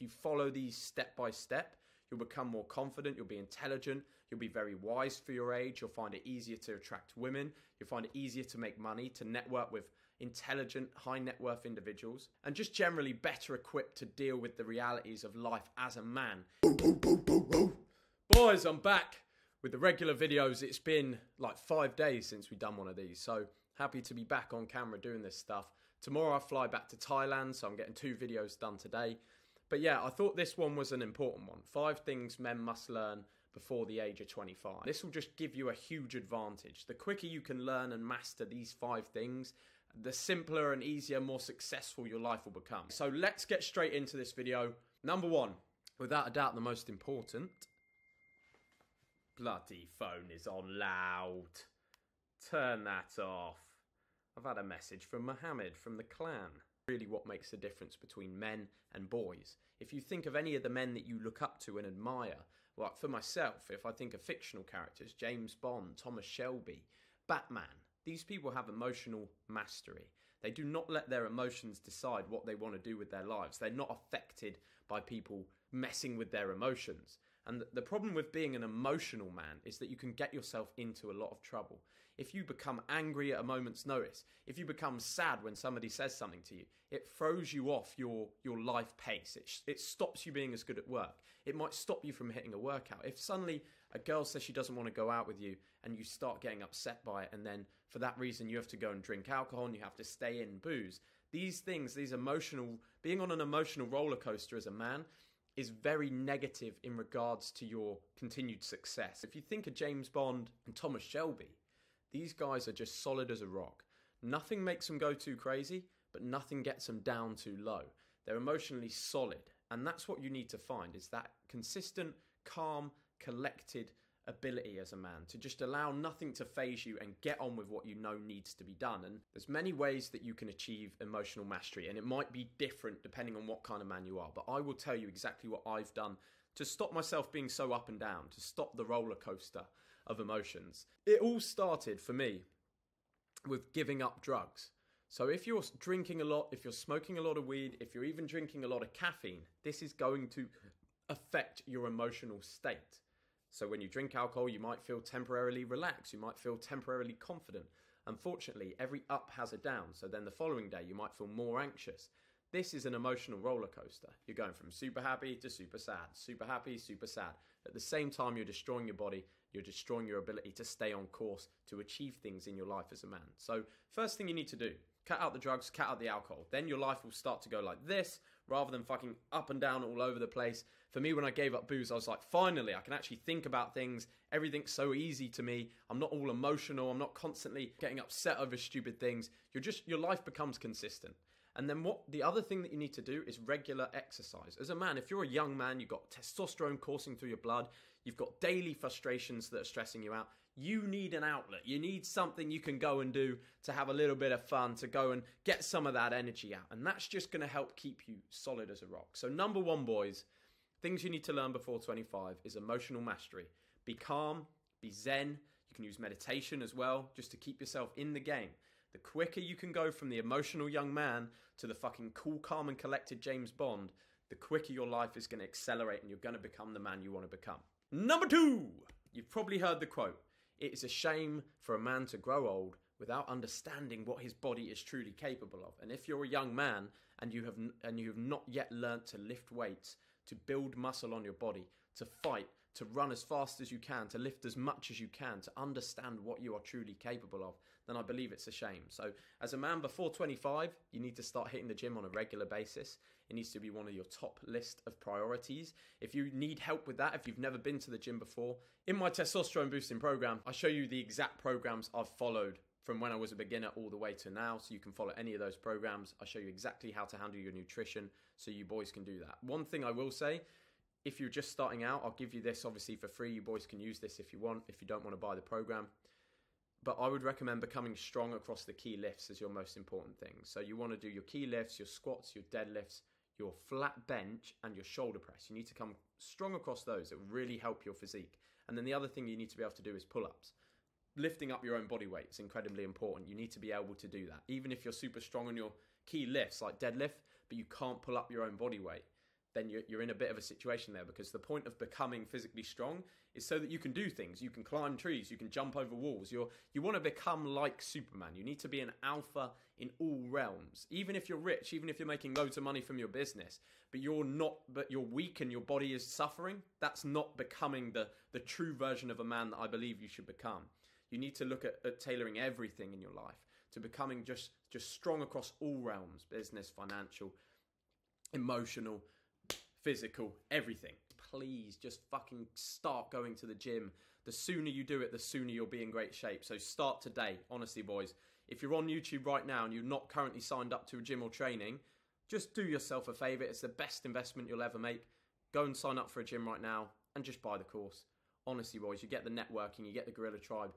if you follow these step by step, you'll become more confident, you'll be intelligent, you'll be very wise for your age, you'll find it easier to attract women, you'll find it easier to make money, to network with intelligent, high net worth individuals, and just generally better equipped to deal with the realities of life as a man. Boys, I'm back with the regular videos. It's been like 5 days since we've done one of these, so happy to be back on camera doing this stuff. Tomorrow I fly back to Thailand, so I'm getting 2 videos done today. But yeah, I thought this one was an important one. 5 things men must learn before the age of 25. This will just give you a huge advantage. The quicker you can learn and master these 5 things, the simpler and easier, more successful your life will become. So let's get straight into this video. Number 1, without a doubt the most important. Bloody phone is on loud. Turn that off. I've had a message from Mohammed from the clan. Really what makes the difference between men and boys. If you think of any of the men that you look up to and admire, like for myself, if I think of fictional characters, James Bond, Thomas Shelby, Batman, these people have emotional mastery. They do not let their emotions decide what they want to do with their lives. They're not affected by people messing with their emotions. And the problem with being an emotional man is that you can get yourself into a lot of trouble. If you become angry at a moment's notice, if you become sad when somebody says something to you, it throws you off your life pace. It stops you being as good at work. It might stop you from hitting a workout. If suddenly a girl says she doesn't want to go out with you and you start getting upset by it, and then for that reason you have to go and drink alcohol and you have to stay in booze. These things, being on an emotional roller coaster as a man is very negative in regards to your continued success. If you think of James Bond and Thomas Shelby, these guys are just solid as a rock. Nothing makes them go too crazy, but nothing gets them down too low. They're emotionally solid, and that's what you need to find, is that consistent, calm, collected ability as a man to just allow nothing to faze you and get on with what you know needs to be done. And there's many ways that you can achieve emotional mastery, and it might be different depending on what kind of man you are, but I will tell you exactly what I've done to stop myself being so up and down, to stop the roller coaster of emotions. It all started for me with giving up drugs. So if you're drinking a lot, if you're smoking a lot of weed, if you're even drinking a lot of caffeine, this is going to affect your emotional state. So when you drink alcohol, you might feel temporarily relaxed. You might feel temporarily confident. Unfortunately, every up has a down. So then the following day, you might feel more anxious. This is an emotional roller coaster. You're going from super happy to super sad, super happy, super sad. At the same time, you're destroying your body. You're destroying your ability to stay on course to achieve things in your life as a man. So first thing you need to do, cut out the drugs, cut out the alcohol. Then your life will start to go like this, rather than fucking up and down all over the place. For me, when I gave up booze, I was like, finally, I can actually think about things. Everything's so easy to me. I'm not all emotional. I'm not constantly getting upset over stupid things. Your life becomes consistent. And then the other thing that you need to do is regular exercise. As a man, if you're a young man, you've got testosterone coursing through your blood, you've got daily frustrations that are stressing you out, you need an outlet. You need something you can go and do to have a little bit of fun, to go and get some of that energy out. And that's just going to help keep you solid as a rock. So number 1, boys, things you need to learn before 25 is emotional mastery. Be calm, be zen. You can use meditation as well, just to keep yourself in the game. The quicker you can go from the emotional young man to the fucking cool, calm and collected James Bond, the quicker your life is going to accelerate and you're going to become the man you want to become. Number 2, you've probably heard the quote, "It is a shame for a man to grow old without understanding what his body is truly capable of." And if you're a young man and you have not yet learnt to lift weights, to build muscle on your body, to fight, to run as fast as you can, to lift as much as you can, to understand what you are truly capable of, then I believe it's a shame. So as a man before 25, you need to start hitting the gym on a regular basis. It needs to be one of your top list of priorities. If you need help with that, if you've never been to the gym before, in my testosterone boosting program, I show you the exact programs I've followed from when I was a beginner all the way to now, so you can follow any of those programs. I show you exactly how to handle your nutrition, so you boys can do that. One thing I will say, if you're just starting out, I'll give you this obviously for free. You boys can use this if you want, if you don't want to buy the program. But I would recommend becoming strong across the key lifts as your most important thing. So you want to do your key lifts, your squats, your deadlifts, your flat bench, and your shoulder press. You need to come strong across those. It will really help your physique. And then the other thing you need to be able to do is pull-ups. Lifting up your own body weight is incredibly important. You need to be able to do that. Even if you're super strong on your key lifts like deadlift, but you can't pull up your own body weight, then you're in a bit of a situation there, because the point of becoming physically strong is so that you can do things. You can climb trees, you can jump over walls. You want to become like Superman. You need to be an alpha in all realms. Even if you're rich, even if you're making loads of money from your business, but you're weak and your body is suffering, that's not becoming the true version of a man that I believe you should become. You need to look at tailoring everything in your life to becoming just strong across all realms: business, financial, emotional, physical, everything. Please just fucking start going to the gym. The sooner you do it, the sooner you'll be in great shape. So start today. Honestly, boys, if you're on YouTube right now and you're not currently signed up to a gym or training, just do yourself a favor. It's the best investment you'll ever make. Go and sign up for a gym right now and just buy the course. Honestly, boys, you get the networking, you get the Gorilla Tribe,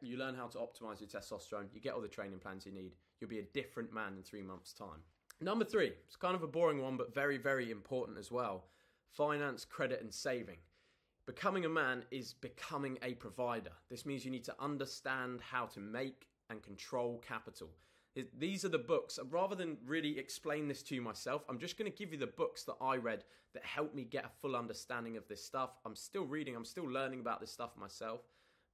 you learn how to optimize your testosterone, you get all the training plans you need. You'll be a different man in 3 months' time. Number 3, it's kind of a boring one, but very, very important as well. Finance, credit, and saving. Becoming a man is becoming a provider. This means you need to understand how to make and control capital. These are the books. Rather than really explain this to you myself, I'm just going to give you the books that I read that helped me get a full understanding of this stuff. I'm still reading, I'm still learning about this stuff myself,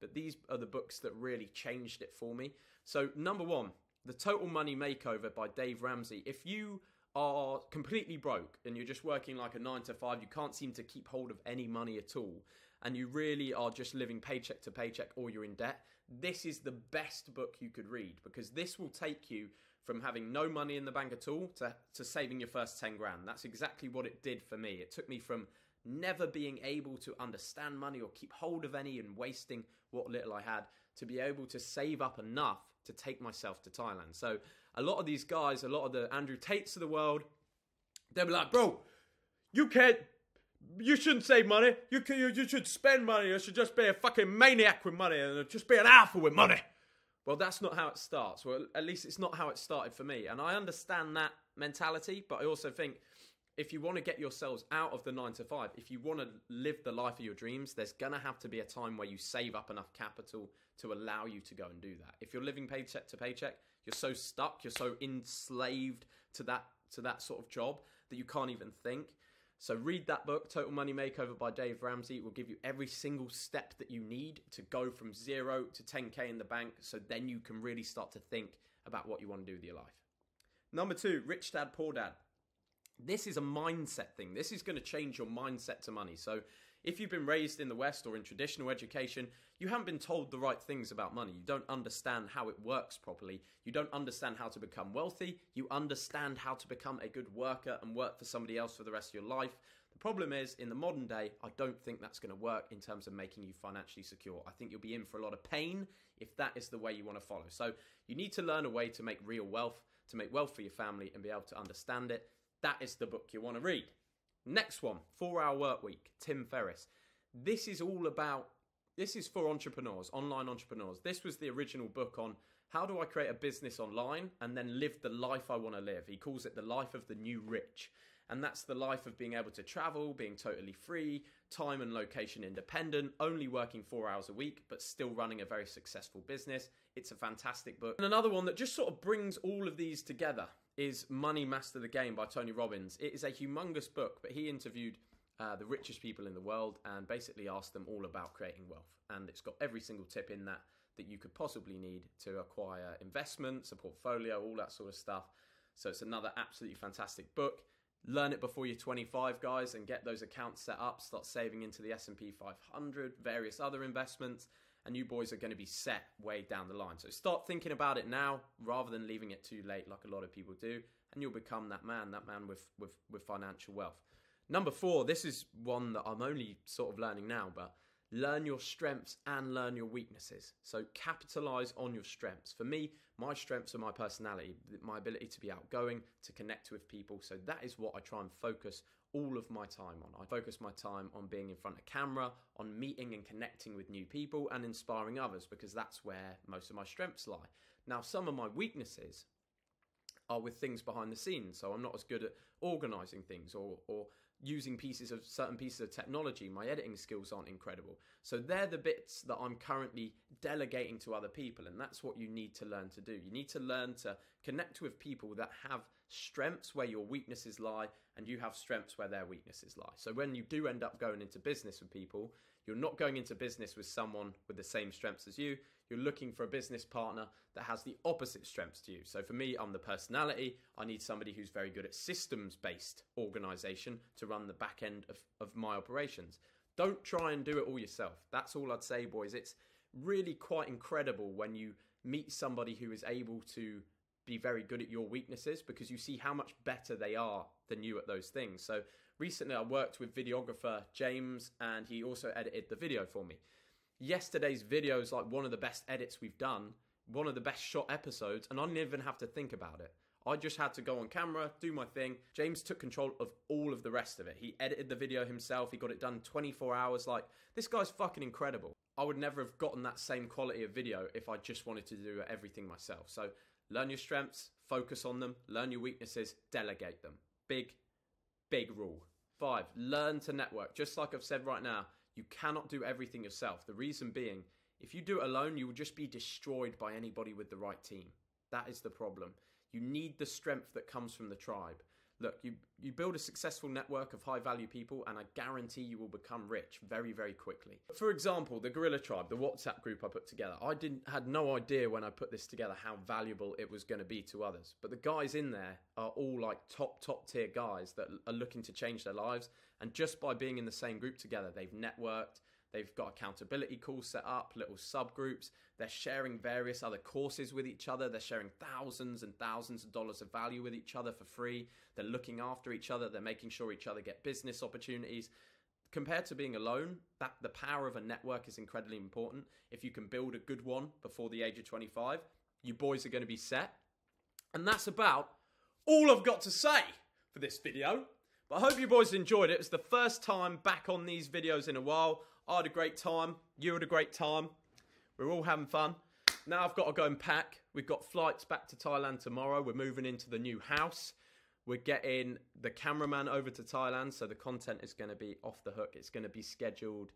but these are the books that really changed it for me. So number 1, The Total Money Makeover by Dave Ramsey. If you are completely broke and you're just working like a 9 to 5, you can't seem to keep hold of any money at all, and you really are just living paycheck to paycheck, or you're in debt, this is the best book you could read, because this will take you from having no money in the bank at all to saving your first 10 grand. That's exactly what it did for me. It took me from never being able to understand money or keep hold of any and wasting what little I had, to be able to save up enough to take myself to Thailand. So a lot of these guys, a lot of the Andrew Tates of the world, they'll be like, bro, you shouldn't save money. You should spend money. You should just be a fucking maniac with money and just be an alpha with money. Well, that's not how it starts. Well, at least it's not how it started for me. And I understand that mentality, but I also think if you want to get yourselves out of the 9 to 5, if you want to live the life of your dreams, there's going to have to be a time where you save up enough capital to allow you to go and do that. If you're living paycheck to paycheck, you're so stuck, you're so enslaved to that sort of job that you can't even think. So read that book, Total Money Makeover by Dave Ramsey. It will give you every single step that you need to go from 0 to 10K in the bank, so then you can really start to think about what you want to do with your life. Number 2, Rich Dad, Poor Dad. This is a mindset thing. This is going to change your mindset to money. So if you've been raised in the West or in traditional education, you haven't been told the right things about money. You don't understand how it works properly. You don't understand how to become wealthy. You understand how to become a good worker and work for somebody else for the rest of your life. The problem is, in the modern day, I don't think that's going to work in terms of making you financially secure. I think you'll be in for a lot of pain if that is the way you want to follow. So you need to learn a way to make real wealth, to make wealth for your family and be able to understand it. That is the book you want to read. Next one, 4-Hour Workweek, Tim Ferriss. This is for entrepreneurs, online entrepreneurs. This was the original book on how do I create a business online and then live the life I want to live. He calls it the life of the new rich. And that's the life of being able to travel, being totally free, time and location independent, only working 4 hours a week, but still running a very successful business. It's a fantastic book. And another one that just sort of brings all of these together is Money Master the Game by Tony Robbins. It is a humongous book, but he interviewed the richest people in the world and basically asked them all about creating wealth. And it's got every single tip in that you could possibly need to acquire investments, a portfolio, all that sort of stuff. So it's another absolutely fantastic book. Learn it before you're 25, guys, and get those accounts set up. Start saving into the S&P 500, various other investments, and you boys are going to be set way down the line. So start thinking about it now rather than leaving it too late like a lot of people do, and you'll become that man with financial wealth. Number 4, this is one that I'm only sort of learning now, but learn your strengths and learn your weaknesses. So capitalize on your strengths. For me, my strengths are my personality, my ability to be outgoing, to connect with people. So that is what I try and focus all of my time on. I focus my time on being in front of camera, on meeting and connecting with new people and inspiring others, because that's where most of my strengths lie. Now, some of my weaknesses are with things behind the scenes. So I'm not as good at organizing things or using certain pieces of technology. My editing skills aren't incredible. So they're the bits that I'm currently delegating to other people, and that's what you need to learn to do. You need to learn to connect with people that have strengths where your weaknesses lie, and you have strengths where their weaknesses lie. So when you do end up going into business with people, you're not going into business with someone with the same strengths as you. You're looking for a business partner that has the opposite strengths to you. So for me, I'm the personality. I need somebody who's very good at systems-based organization to run the back end of my operations. Don't try and do it all yourself. That's all I'd say, boys. It's really quite incredible when you meet somebody who is able to be very good at your weaknesses, because you see how much better they are than you at those things. So recently I worked with videographer James, and he also edited the video for me. Yesterday's video is like one of the best edits we've done, one of the best shot episodes, and I didn't even have to think about it. I just had to go on camera, do my thing. James took control of all of the rest of it. He edited the video himself. He got it done in 24 hours. Like, this guy's fucking incredible. I would never have gotten that same quality of video if I just wanted to do everything myself. So learn your strengths, focus on them, learn your weaknesses, delegate them. Big, big rule. 5, learn to network. Just like I've said right now, you cannot do everything yourself. The reason being, if you do it alone, you will just be destroyed by anybody with the right team. That is the problem. You need the strength that comes from the tribe. Look, you build a successful network of high-value people, and I guarantee you will become rich very, very quickly. For example, the Gorilla Tribe, the WhatsApp group I put together, I had no idea when I put this together how valuable it was going to be to others. But the guys in there are all like top tier guys that are looking to change their lives. And just by being in the same group together, they've networked. They've got accountability calls set up, little subgroups. They're sharing various other courses with each other. They're sharing thousands and thousands of dollars of value with each other for free. They're looking after each other. They're making sure each other get business opportunities. Compared to being alone, the power of a network is incredibly important. If you can build a good one before the age of 25, you boys are going to be set. And that's about all I've got to say for this video. But I hope you boys enjoyed it. It's the first time back on these videos in a while. I had a great time. You had a great time. We're all having fun. Now I've got to go and pack. We've got flights back to Thailand tomorrow. We're moving into the new house. We're getting the cameraman over to Thailand, so the content is going to be off the hook. It's going to be scheduled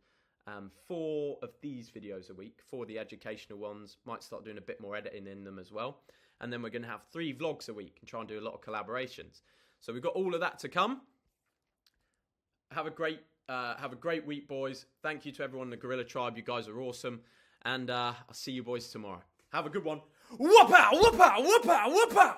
4 of these videos a week, 4 of the educational ones. Might start doing a bit more editing in them as well. And then we're going to have 3 vlogs a week and try and do a lot of collaborations. So we've got all of that to come. Have a great week, boys. Thank you to everyone in the Gorilla Tribe. You guys are awesome. And I'll see you boys tomorrow. Have a good one. Whoop out, whoop out, whoop out, whoop out.